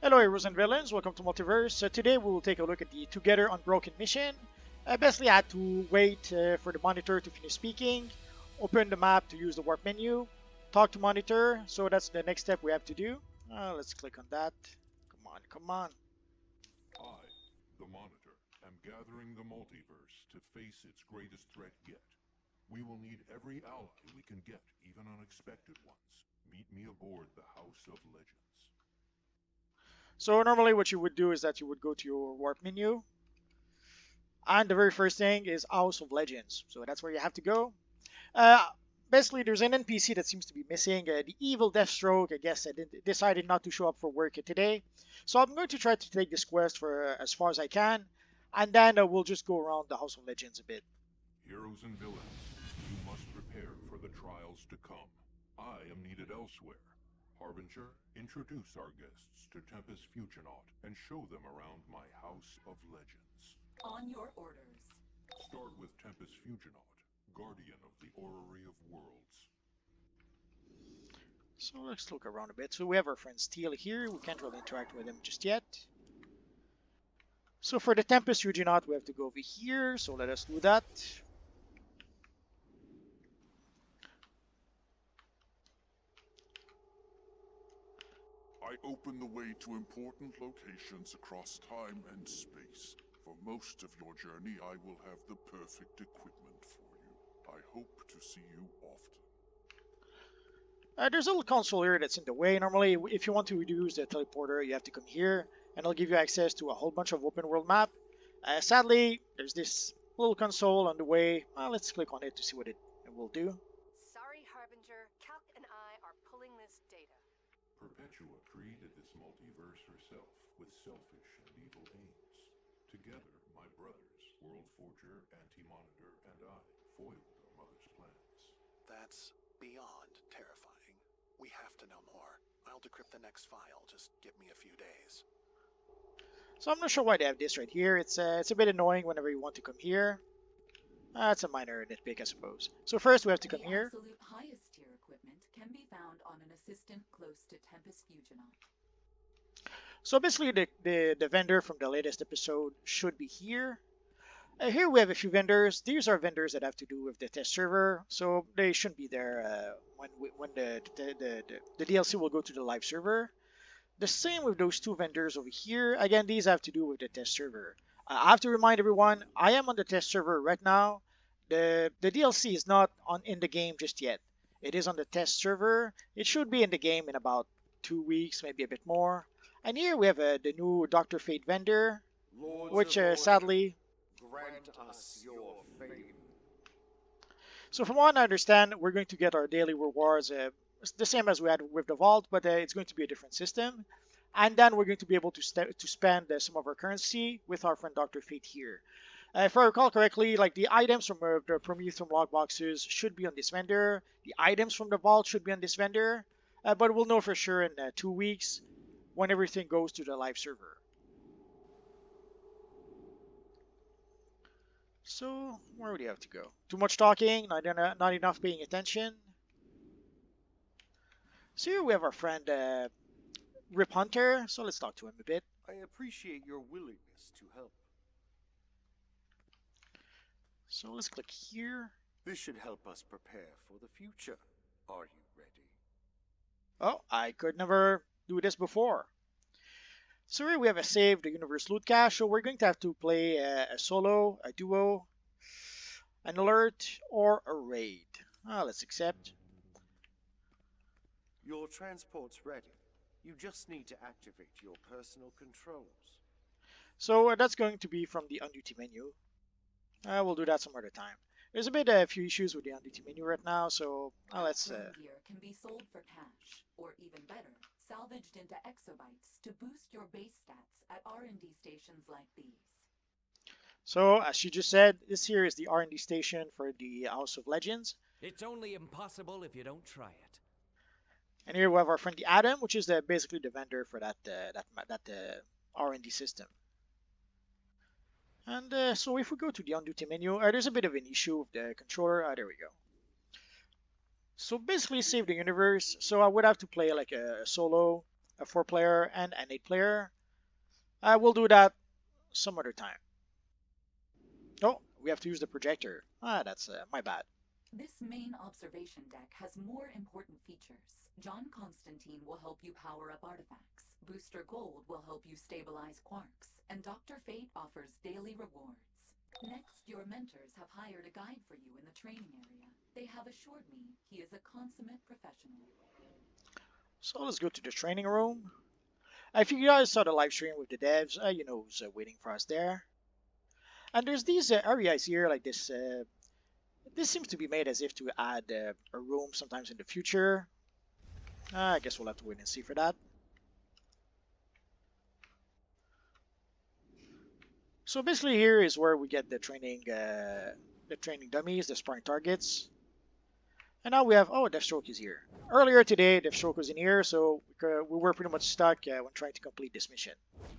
Hello heroes and villains, welcome to Multiverse. Today we will take a look at the Together Unbroken mission. Basically I had to wait for the monitor to finish speaking, open the map to use the warp menu, talk to monitor, so that's the next step we have to do. Let's click on that. Come on. I, the Monitor, am gathering the multiverse to face its greatest threat yet. We will need every ally we can get, even unexpected ones. Meet me aboard the House of Legends. So normally what you would do is that you would go to your warp menu, and the very first thing is House of Legends. So that's where you have to go. Uh, Basically, there's an NPC that seems to be missing. The evil Deathstroke, I guess, decided not to show up for work today. So I'm going to try to take this quest for as far as I can, and then we'll just go around the House of Legends a bit. Heroes and villains, you must prepare for the trials to come. I am needed elsewhere. Harbinger, introduce our guests to Tempest Fusionaut and show them around my House of Legends. On your orders. Start with Tempest Fusionaut, Guardian of the Orrery of Worlds. So let's look around a bit. So we have our friend Steel here. We can't really interact with him just yet. So for the Tempest Fusionaut, we have to go over here. So let us do that. I open the way to important locations across time and space. For most of your journey, I will have the perfect equipment for you. I hope to see you often. There's a little console here that's in the way. Normally, if you want to use the teleporter, you have to come here, and it'll give you access to a whole bunch of open world map. Sadly, there's this little console on the way. Let's click on it to see what it will do. Sorry, Harbinger. Calc and I are pulling this data. Perpetua created this multiverse herself with selfish and evil aims. Together, my brothers, World Forger, Anti-Monitor, and I foiled our mother's plans. That's beyond terrifying. We have to know more. I'll decrypt the next file. Just give me a few days. So I'm not sure why they have this right here. It's a bit annoying whenever you want to come here. It's a minor nitpick, I suppose. So first we have to come here. The absolute highest tier equipment can be found on an assistant close to Tempest Fusionaut. So basically the vendor from the latest episode should be here. Here we have a few vendors. These are vendors that have to do with the test server, so they shouldn't be there when the DLC will go to the live server. The same with those two vendors over here. Again, these have to do with the test server. I have to remind everyone, I am on the test server right now. The DLC is not in the game just yet. It is on the test server. It should be in the game in about 2 weeks, maybe a bit more. And here we have the new Dr. Fate vendor, which sadly... Grant us your favor. So from what I understand, we're going to get our daily rewards the same as we had with the vault, but it's going to be a different system. And then we're going to be able to spend some of our currency with our friend Dr. Fate here. If I recall correctly, like the items from the Prometheum log boxes should be on this vendor. The items from the vault should be on this vendor. But we'll know for sure in 2 weeks when everything goes to the live server. So, where would you have to go? Too much talking, not enough paying attention. So here we have our friend Rip Hunter, so let's talk to him a bit. I appreciate your willingness to help. So let's click here. This should help us prepare for the future. Are you ready? Oh, I could never do this before. So here we have a save the universe loot cache, so we're going to have to play a solo, a duo, an alert, or a raid. Let's accept. Your transport's ready. You just need to activate your personal controls. So that's going to be from the on-duty menu. We'll do that some other time. There's a few issues with the on-duty menu right now, so let's... gear can be sold for cash, or even better, salvaged into exobytes to boost your base stats at R&D stations like these. So, as she just said, this here is the R&D station for the House of Legends. It's only impossible if you don't try it. And here we have our friend the Adam, which is basically the vendor for that R&D system. And so if we go to the on-duty menu, there's a bit of an issue with the controller. There we go. So basically save the universe. So I would have to play like a solo a 4-player and an 8-player. I will do that some other time. Oh, we have to use the projector. That's my bad. This main observation deck has more important features. John Constantine will help you power up artifacts. Booster Gold will help you stabilize quarks. And Dr. Fate offers daily rewards. Next, your mentors have hired a guide for you in the training area. They have assured me he is a consummate professional. So let's go to the training room. If you guys saw the live stream with the devs, you know who's waiting for us there. And there's these areas here like this. This seems to be made as if to add a room sometimes in the future. I guess we'll have to wait and see for that. So basically here is where we get the training dummies, the sparring targets. And now we have, oh, Deathstroke is here. Earlier today, Deathstroke was in here, so we were pretty much stuck when trying to complete this mission.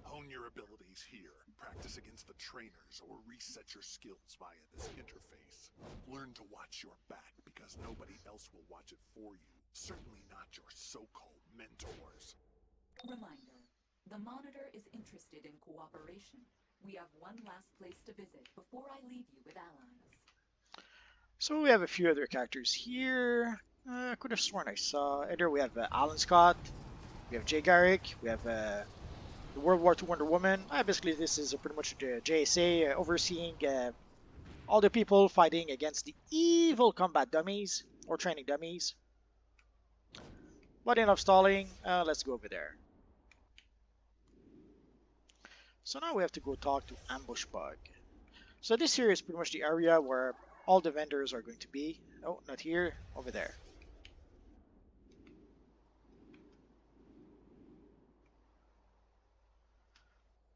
Hone your abilities here. Practice against the trainers or reset your skills via this interface. Learn to watch your back because nobody else will watch it for you. Certainly not your so-called mentors. Reminder, the Monitor is interested in cooperation. We have one last place to visit before I leave you with allies. So we have a few other characters here. I could have sworn I saw. Either we have Alan Scott, we have Jay Garrick, we have the World War II Wonder Woman. Basically, this is pretty much the JSA overseeing all the people fighting against the evil combat dummies or training dummies. But enough stalling. Let's go over there. So now we have to go talk to Ambush Bug. So this here is pretty much the area where all the vendors are going to be. Oh, not here, over there.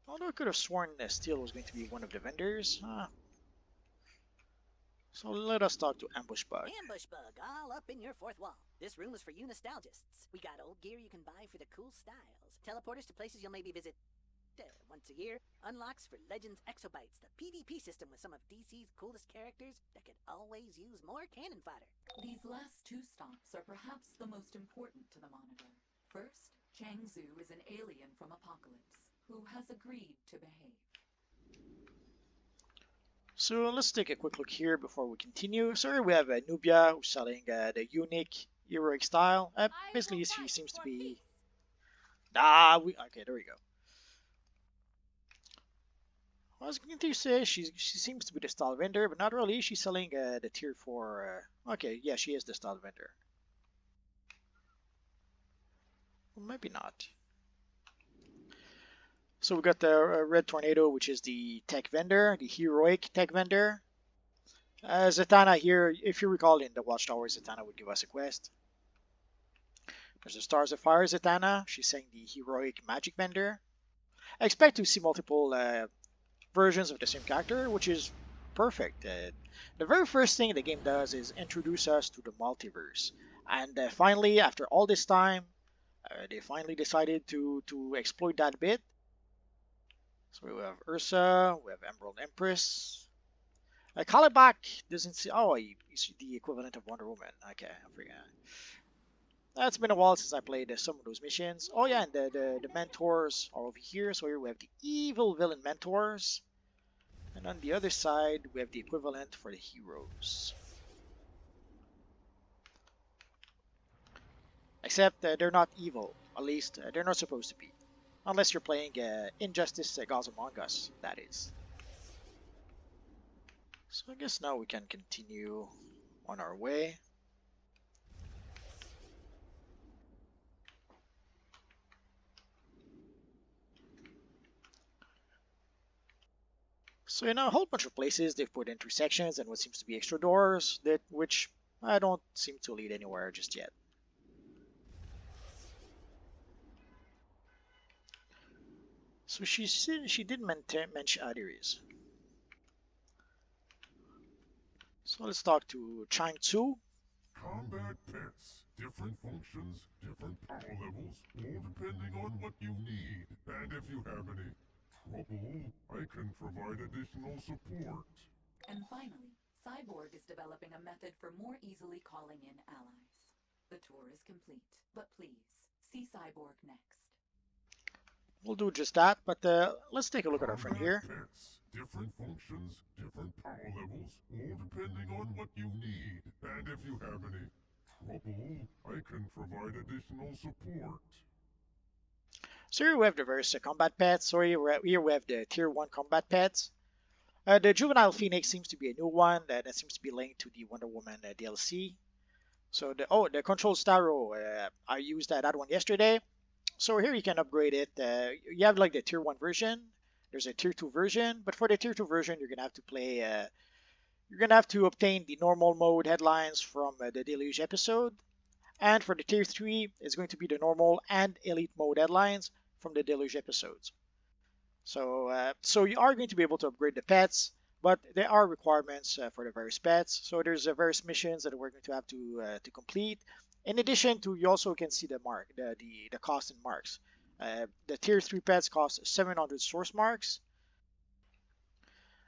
Although I could have sworn Steel was going to be one of the vendors. So let us talk to Ambush Bug. Ambush Bug, all up in your fourth wall. This room is for you nostalgists. We got old gear you can buy for the cool styles. Teleporters to places you'll maybe visit once a year. Unlocks for Legends Exobytes, the PvP system with some of DC's coolest characters that could always use more cannon fodder. These last two stops are perhaps the most important to the Monitor. First, Chang Zhu is an alien from Apocalypse who has agreed to behave. So let's take a quick look here before we continue. So we have Nubia who's selling the unique heroic style. Basically, she seems to be. Okay, there we go. I was going to say she seems to be the style vendor, but not really. She's selling the tier 4. Okay, yeah, she is the style vendor. Well, maybe not. So we got the Red Tornado, which is the tech vendor, the heroic tech vendor. Zatanna here, if you recall in the Watchtower, Zatanna would give us a quest. There's the Stars of Fire Zatanna. She's saying the heroic magic vendor. I expect to see multiple versions of the same character, which is perfect. The very first thing the game does is introduce us to the multiverse. And finally, after all this time, they finally decided to exploit that bit. So we have Ursa, we have Emerald Empress. Kalibak doesn't see. Oh, he's the equivalent of Wonder Woman. Okay, I forget. It's been a while since I played some of those missions. Oh yeah, and the mentors are over here. So here we have the evil villain mentors. And on the other side, we have the equivalent for the heroes. Except they're not evil. At least they're not supposed to be. Unless you're playing Injustice Gods Among Us, that is. So I guess now we can continue on our way. So in a whole bunch of places they've put intersections and what seems to be extra doors, which I don't seem to lead anywhere just yet. So she did mention Adiris. So let's talk to Chang Tzu. Combat pets. Different functions, different power levels, all depending on what you need. And if you have any trouble, I can provide additional support. And finally, Cyborg is developing a method for more easily calling in allies. The tour is complete, but please, see Cyborg next. We'll do just that, but let's take a look at our friend Combat here. pets. Different functions, different power levels, all depending on what you need. And if you have any trouble, I can provide additional support. So here we have the various combat pets. So here we have the tier 1 combat pets. The Juvenile Phoenix seems to be a new one that seems to be linked to the Wonder Woman DLC. So the Control Starro, I used that one yesterday. So here you can upgrade it. You have like the tier 1 version. There's a tier 2 version, but for the tier 2 version, you're gonna have to play. You're gonna have to obtain the normal mode headlines from the Deluge episode, and for the tier 3, it's going to be the normal and elite mode headlines from the Deluge episodes. So you are going to be able to upgrade the pets, but there are requirements for the various pets. So there's various missions that we're going to have to complete. In addition to, you also can see the cost in marks. The tier 3 pets cost 700 source marks,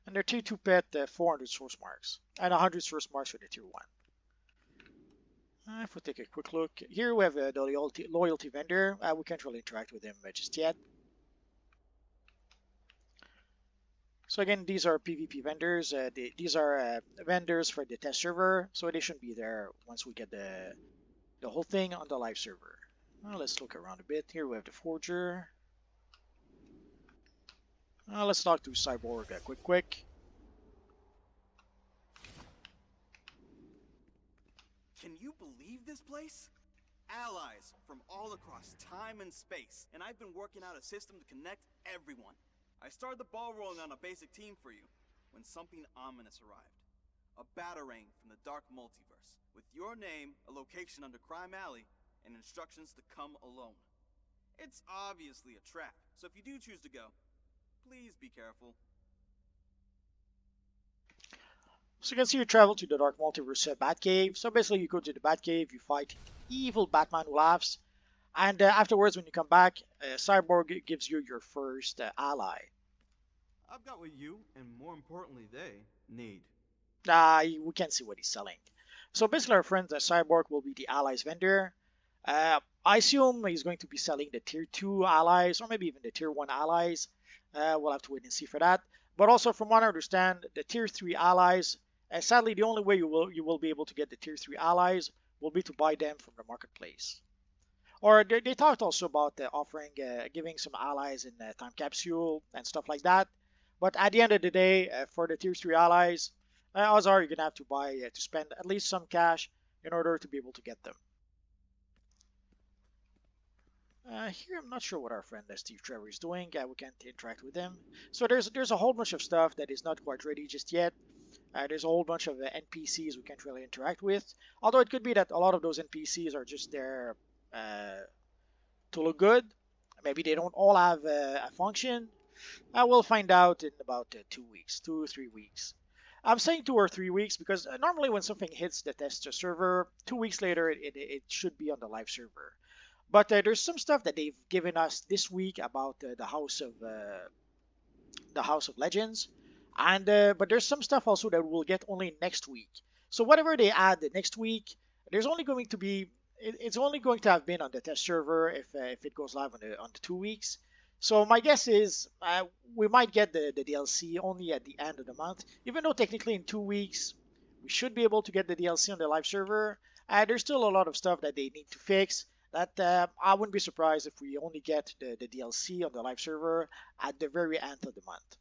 and the tier 2 pet 400 source marks, and 100 source marks for the tier 1. If we take a quick look, here we have the loyalty vendor. We can't really interact with him just yet. So again, these are PvP vendors. These are vendors for the test server, so they shouldn't be there once we get the whole thing on the live server. Well, let's look around a bit. Here we have the Forger. Let's talk to Cyborg quick. Can you believe this place? Allies from all across time and space, and I've been working out a system to connect everyone. I started the ball rolling on a basic team for you when something ominous arrived. A batarang from the dark multiverse, with your name, a location under Crime Alley, and instructions to come alone. It's obviously a trap, so if you do choose to go, please be careful. So you can see you travel to the Dark Multiverse Batcave. So basically you go to the Batcave, you fight evil Batman who laughs, and afterwards when you come back, Cyborg gives you your first ally. I've got what you, and more importantly they, need. We can't see what he's selling. So basically our friend Cyborg will be the allies vendor. I assume he's going to be selling the tier 2 allies, or maybe even the tier 1 allies. We'll have to wait and see for that. But also from what I understand, the tier 3 allies, sadly the only way you will be able to get the tier 3 allies will be to buy them from the marketplace. Or they talked also about offering, giving some allies in time capsule and stuff like that. But at the end of the day, for the tier 3 allies, odds are you're gonna have to buy to spend at least some cash in order to be able to get them. Here I'm not sure what our friend Steve Trevor is doing. We can't interact with him. So there's a whole bunch of stuff that is not quite ready just yet. There's a whole bunch of NPCs we can't really interact with. Although it could be that a lot of those NPCs are just there to look good. Maybe they don't all have a function. We'll find out in about 2 weeks, 2 or 3 weeks. I'm saying 2 or 3 weeks because normally when something hits the test server, 2 weeks later it should be on the live server. But there's some stuff that they've given us this week about the House of Legends, and but there's some stuff also that we'll get only next week. So whatever they add next week, there's only going to be it's only going to have been on the test server if it goes live on the 2 weeks. So my guess is we might get the DLC only at the end of the month, even though technically in 2 weeks we should be able to get the DLC on the live server. There's still a lot of stuff that they need to fix. That I wouldn't be surprised if we only get the DLC on the live server at the very end of the month.